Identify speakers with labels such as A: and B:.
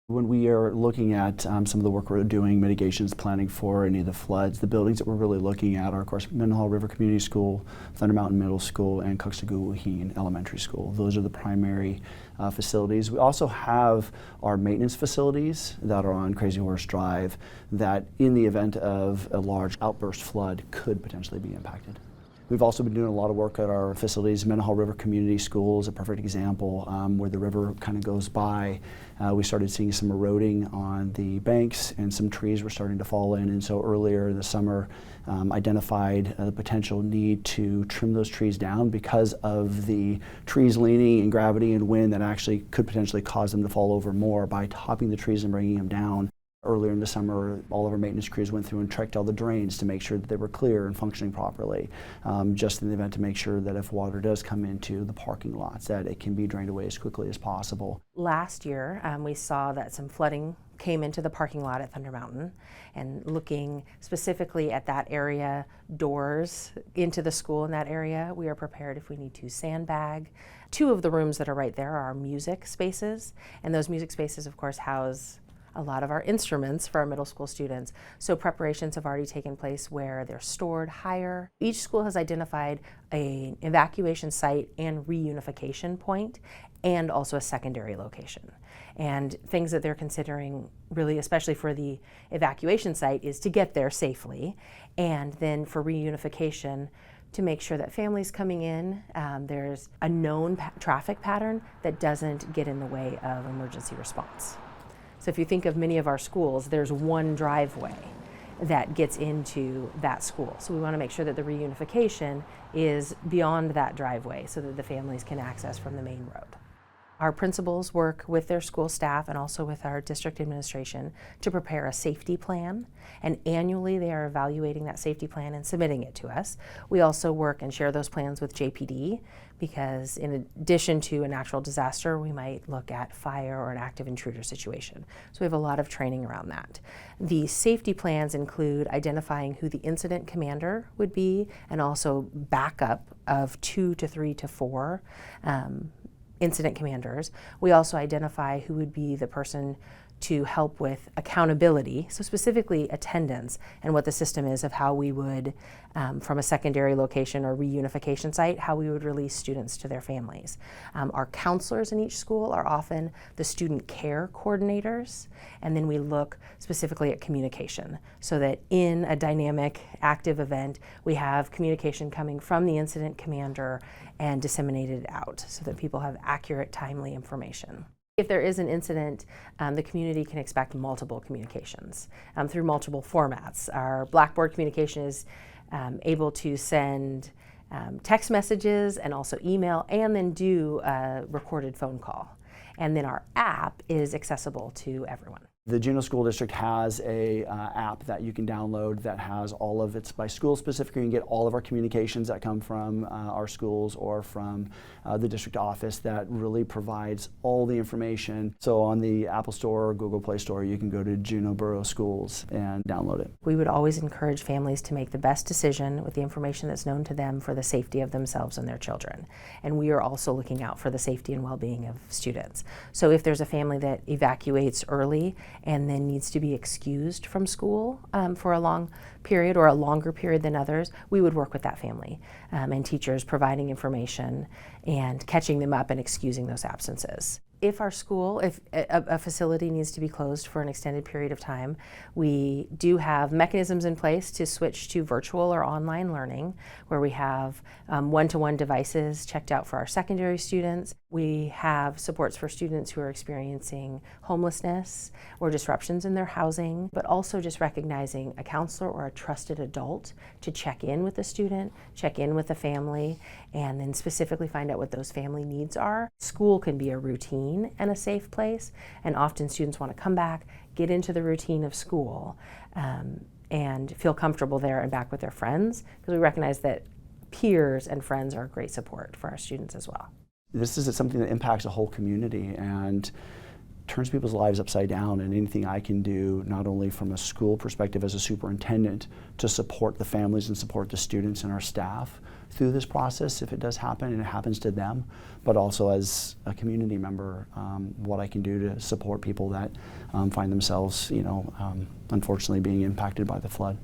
A: When we are looking at some of the work we're doing, mitigations, planning for any of the floods, the buildings that we're really looking at are, of course, Mendenhall River Community School, Thunder Mountain Middle School, and Cuxtagoo-Wahine Elementary School. Those are the primary facilities. We also have our maintenance facilities that are on Crazy Horse Drive that, in the event of a large outburst flood, could potentially be impacted. We've also been doing a lot of work at our facilities. Mendenhall River Community School is a perfect example where the river kind of goes by. We started seeing some eroding on the banks and some trees were starting to fall in, and so earlier in the summer identified the potential need to trim those trees down because of the trees leaning and gravity and wind that actually could potentially cause them to fall over more. By topping the trees and bringing them down, earlier in the summer, all of our maintenance crews went through and checked all the drains to make sure that they were clear and functioning properly, just in the event to make sure that if water does come into the parking lots, that it can be drained away as quickly as possible.
B: Last year, we saw that some flooding came into the parking lot at Thunder Mountain, and looking specifically at that area, doors into the school in that area, we are prepared if we need to sandbag. Two of the rooms that are right there are music spaces, and those music spaces, of course, house a lot of our instruments for our middle school students. So preparations have already taken place where they're stored higher. Each school has identified an evacuation site and reunification point, and also a secondary location. And things that they're considering, really, especially for the evacuation site, is to get there safely, and then for reunification, to make sure that families coming in, there's a known traffic pattern that doesn't get in the way of emergency response. So if you think of many of our schools, there's one driveway that gets into that school. So we want to make sure that the reunification is beyond that driveway so that the families can access from the main road. Our principals work with their school staff and also with our district administration to prepare a safety plan, and annually they are evaluating that safety plan and submitting it to us. We also work and share those plans with JPD, because in addition to a natural disaster, we might look at fire or an active intruder situation. So we have a lot of training around that. The safety plans include identifying who the incident commander would be, and also backup of 2 to 3 to 4 incident commanders. We also identify who would be the person to help with accountability, so specifically attendance, and what the system is of how we would, from a secondary location or reunification site, how we would release students to their families. Our counselors in each school are often the student care coordinators, and then we look specifically at communication, so that in a dynamic, active event, we have communication coming from the incident commander and disseminated out so that people have accurate, timely information. If there is an incident, the community can expect multiple communications through multiple formats. Our Blackboard communication is able to send text messages and also email, and then do a recorded phone call. And then our app is accessible to everyone.
A: The Juneau School District has a app that you can download that has all of it's by school specific. You can get all of our communications that come from our schools or from the district office that really provides all the information. So on the Apple Store or Google Play Store, you can go to Juneau Borough Schools and download it.
B: We would always encourage families to make the best decision with the information that's known to them for the safety of themselves and their children. And we are also looking out for the safety and well-being of students. So if there's a family that evacuates early and then needs to be excused from school for a long period or a longer period than others, we would work with that family and teachers providing information and catching them up and excusing those absences. If our school, if a facility needs to be closed for an extended period of time, we do have mechanisms in place to switch to virtual or online learning, where we have one-to-one devices checked out for our secondary students. We have supports for students who are experiencing homelessness or disruptions in their housing, but also just recognizing a counselor or a trusted adult to check in with the student, check in with the family, and then specifically find out what those family needs are. School can be a routine and a safe place, and often students want to come back, get into the routine of school, and feel comfortable there and back with their friends, because we recognize that peers and friends are a great support for our students as well.
A: This is something that impacts a whole community, and turns people's lives upside down, and anything I can do, not only from a school perspective as a superintendent, to support the families and support the students and our staff through this process, if it does happen and it happens to them, but also as a community member, what I can do to support people that find themselves, unfortunately being impacted by the flood.